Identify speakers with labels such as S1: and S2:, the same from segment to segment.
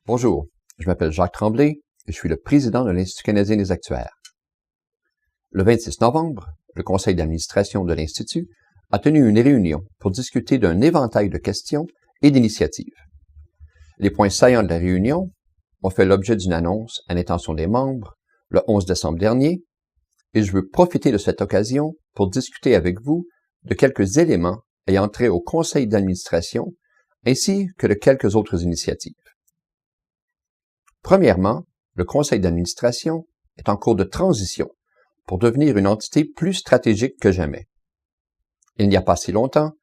S1: Bonjour, je m'appelle Jacques Tremblay et je suis le président de l'Institut canadien des actuaires. Le 26 novembre, le conseil d'administration de l'Institut a tenu une réunion pour discuter d'un éventail de questions et d'initiatives. Les points saillants de la réunion ont fait l'objet d'une annonce à l'intention des membres le 11 décembre dernier et je veux profiter de cette occasion pour discuter avec vous de quelques éléments ayant trait au conseil d'administration ainsi que de quelques autres initiatives. Premièrement, le conseil d'administration est en cours de transition pour devenir une entité plus stratégique que jamais. Il n'y a pas si longtemps,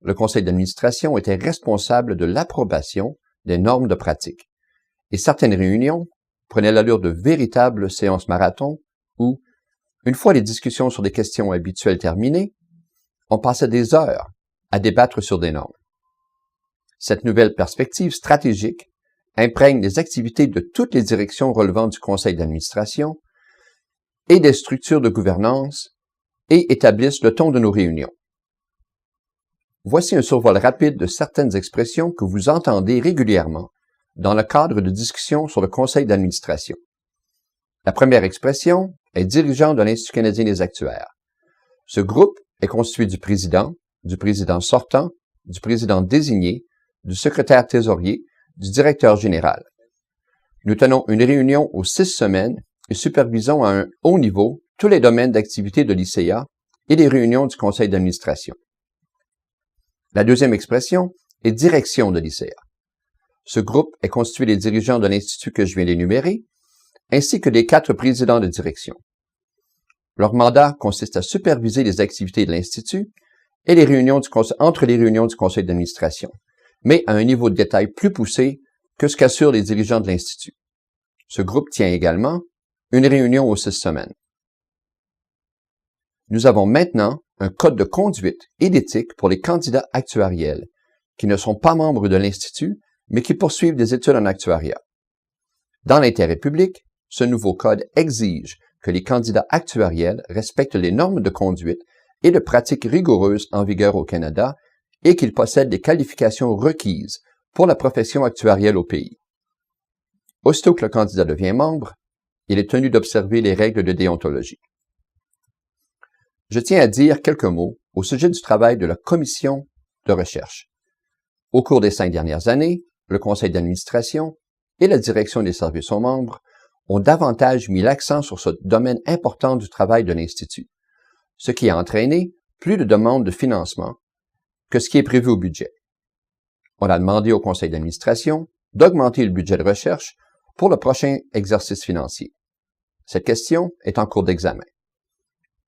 S1: le conseil d'administration était responsable de l'approbation des normes de pratique et certaines réunions prenaient l'allure de véritables séances marathon où, une fois les discussions sur des questions habituelles terminées, on passait des heures à débattre sur des normes. Cette nouvelle perspective stratégique imprègne les activités de toutes les directions relevant du conseil d'administration et des structures de gouvernance et établissent le ton de nos réunions. Voici un survol rapide de certaines expressions que vous entendez régulièrement dans le cadre de discussions sur le conseil d'administration. La première expression est dirigeant de l'Institut canadien des actuaires. Ce groupe est constitué du président sortant, du président désigné, du secrétaire trésorier, du directeur général. Nous tenons une réunion aux 6 semaines et supervisons à un haut niveau tous les domaines d'activité de l'ICA et les réunions du conseil d'administration. La deuxième expression est direction de l'ICA. Ce groupe est constitué des dirigeants de l'Institut que je viens d'énumérer, ainsi que des 4 présidents de direction. Leur mandat consiste à superviser les activités de l'Institut et entre les réunions du conseil d'administration, mais à un niveau de détail plus poussé que ce qu'assurent les dirigeants de l'Institut. Ce groupe tient également une réunion aux 6 semaines. Nous avons maintenant un code de conduite et d'éthique pour les candidats actuariels qui ne sont pas membres de l'Institut, mais qui poursuivent des études en actuariat. Dans l'intérêt public, ce nouveau code exige que les candidats actuariels respectent les normes de conduite et de pratiques rigoureuses en vigueur au Canada et qu'ils possèdent les qualifications requises pour la profession actuarielle au pays. Aussitôt que le candidat devient membre, il est tenu d'observer les règles de déontologie. Je tiens à dire quelques mots au sujet du travail de la commission de recherche. Au cours des 5 dernières années, le conseil d'administration et la direction des services aux membres ont davantage mis l'accent sur ce domaine important du travail de l'Institut, ce qui a entraîné plus de demandes de financement que ce qui est prévu au budget. On a demandé au conseil d'administration d'augmenter le budget de recherche pour le prochain exercice financier. Cette question est en cours d'examen.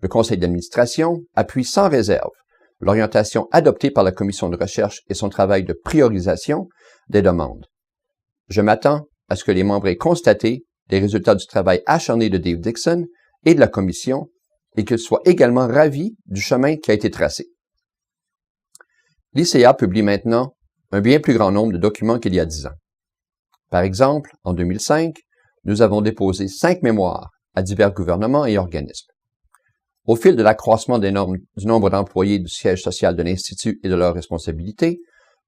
S1: Le conseil d'administration appuie sans réserve l'orientation adoptée par la commission de recherche et son travail de priorisation des demandes. Je m'attends à ce que les membres aient constaté les résultats du travail acharné de Dave Dixon et de la commission et qu'ils soient également ravis du chemin qui a été tracé. L'ICA publie maintenant un bien plus grand nombre de documents qu'il y a 10 ans. Par exemple, en 2005, nous avons déposé 5 mémoires à divers gouvernements et organismes. Au fil de l'accroissement du nombre d'employés du siège social de l'Institut et de leurs responsabilités,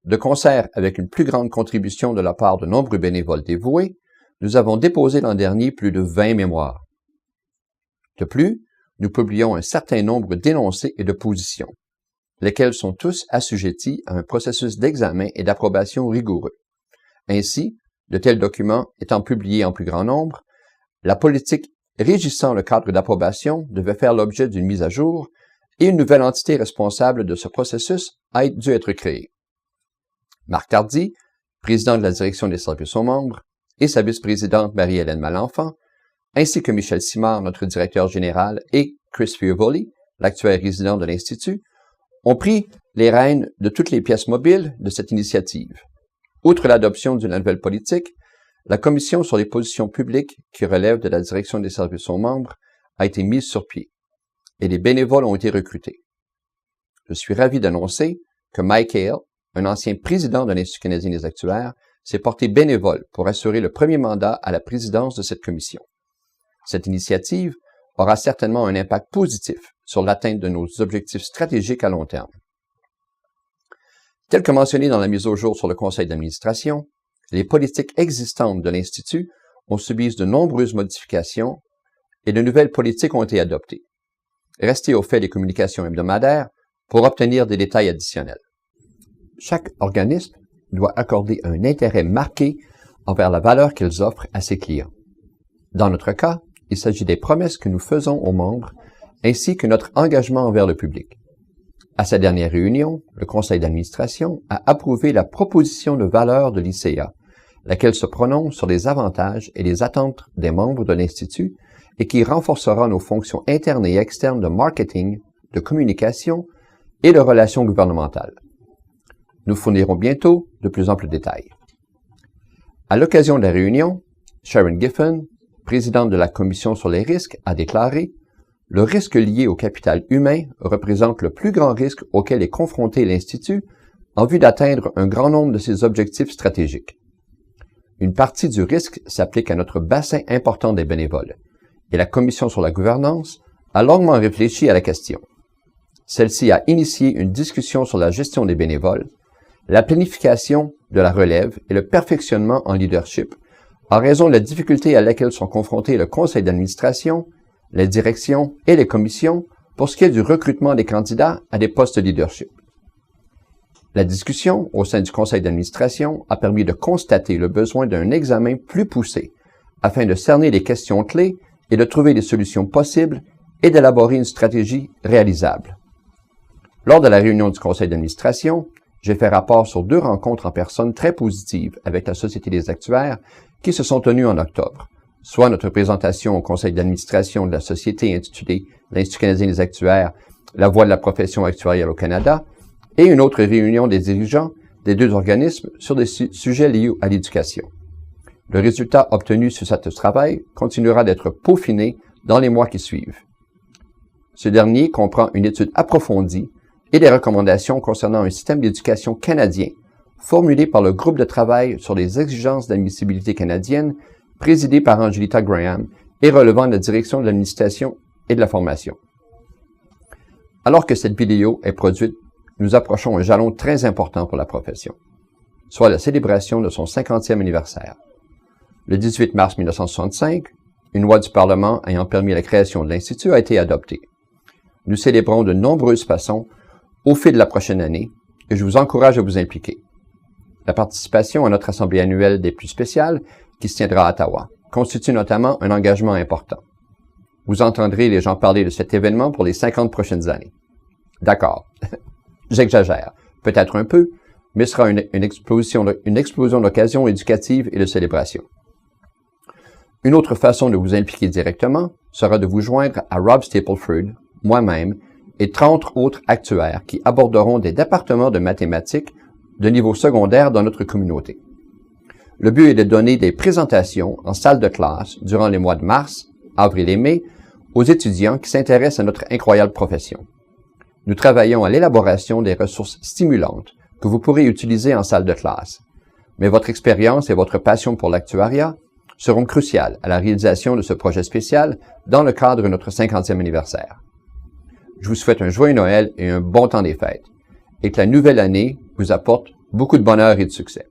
S1: de concert avec une plus grande contribution de la part de nombreux bénévoles dévoués, nous avons déposé l'an dernier plus de 20 mémoires. De plus, nous publions un certain nombre d'énoncés et de positions, lesquels sont tous assujettis à un processus d'examen et d'approbation rigoureux. Ainsi, de tels documents étant publiés en plus grand nombre, la politique régissant le cadre d'approbation devait faire l'objet d'une mise à jour et une nouvelle entité responsable de ce processus a dû être créée. Marc Tardy, président de la direction des services aux membres, et sa vice-présidente Marie-Hélène Malenfant, ainsi que Michel Simard, notre directeur général, et Chris Fiovoli, l'actuaire résident de l'Institut, ont pris les rênes de toutes les pièces mobiles de cette initiative. Outre l'adoption d'une nouvelle politique, la commission sur les positions publiques qui relève de la direction des services aux membres a été mise sur pied et les bénévoles ont été recrutés. Je suis ravi d'annoncer que Mike Hale, un ancien président de l'Institut canadien des actuaires, s'est porté bénévole pour assurer le premier mandat à la présidence de cette commission. Cette initiative aura certainement un impact positif sur l'atteinte de nos objectifs stratégiques à long terme. Tel que mentionné dans la mise au jour sur le conseil d'administration, les politiques existantes de l'Institut ont subi de nombreuses modifications et de nouvelles politiques ont été adoptées. Restez au fait des communications hebdomadaires pour obtenir des détails additionnels. Chaque organisme doit accorder un intérêt marqué envers la valeur qu'ils offrent à ses clients. Dans notre cas, il s'agit des promesses que nous faisons aux membres ainsi que notre engagement envers le public. À sa dernière réunion, le conseil d'administration a approuvé la proposition de valeur de l'ICA, laquelle se prononce sur les avantages et les attentes des membres de l'Institut et qui renforcera nos fonctions internes et externes de marketing, de communication et de relations gouvernementales. Nous fournirons bientôt de plus amples détails. À l'occasion de la réunion, Sharon Giffen, présidente de la Commission sur les risques, a déclaré « Le risque lié au capital humain représente le plus grand risque auquel est confronté l'Institut en vue d'atteindre un grand nombre de ses objectifs stratégiques. Une partie du risque s'applique à notre bassin important des bénévoles, et la Commission sur la gouvernance a longuement réfléchi à la question. Celle-ci a initié une discussion sur la gestion des bénévoles, la planification de la relève et le perfectionnement en leadership en raison de la difficulté à laquelle sont confrontés le conseil d'administration, les directions et les commissions pour ce qui est du recrutement des candidats à des postes de leadership. La discussion au sein du conseil d'administration a permis de constater le besoin d'un examen plus poussé afin de cerner les questions clés et de trouver des solutions possibles et d'élaborer une stratégie réalisable. Lors de la réunion du conseil d'administration, j'ai fait rapport sur 2 rencontres en personne très positives avec la Société des actuaires qui se sont tenues en octobre, soit notre présentation au conseil d'administration de la société intitulée l'Institut canadien des actuaires, la voie de la profession actuarielle au Canada, et une autre réunion des dirigeants des 2 organismes sur des sujets liés à l'éducation. Le résultat obtenu sur ce travail continuera d'être peaufiné dans les mois qui suivent. Ce dernier comprend une étude approfondie et des recommandations concernant un système d'éducation canadien formulé par le groupe de travail sur les exigences d'admissibilité canadienne présidé par Angelita Graham et relevant de la direction de l'administration et de la formation. Alors que cette vidéo est produite, nous approchons un jalon très important pour la profession, soit la célébration de son 50e anniversaire. Le 18 mars 1965, une loi du Parlement ayant permis la création de l'Institut a été adoptée. Nous célébrons de nombreuses façons au fil de la prochaine année et je vous encourage à vous impliquer. La participation à notre assemblée annuelle des plus spéciales, qui se tiendra à Ottawa, constitue notamment un engagement important. Vous entendrez les gens parler de cet événement pour les 50 prochaines années. D'accord, j'exagère, peut-être un peu, mais ce sera une explosion d'occasions éducatives et de célébrations. Une autre façon de vous impliquer directement sera de vous joindre à Rob Stapleford, moi-même, et 30 autres actuaires qui aborderont des départements de mathématiques de niveau secondaire dans notre communauté. Le but est de donner des présentations en salle de classe durant les mois de mars, avril et mai aux étudiants qui s'intéressent à notre incroyable profession. Nous travaillons à l'élaboration des ressources stimulantes que vous pourrez utiliser en salle de classe, mais votre expérience et votre passion pour l'actuariat seront cruciales à la réalisation de ce projet spécial dans le cadre de notre 50e anniversaire. Je vous souhaite un joyeux Noël et un bon temps des fêtes, et que la nouvelle année vous apporte beaucoup de bonheur et de succès.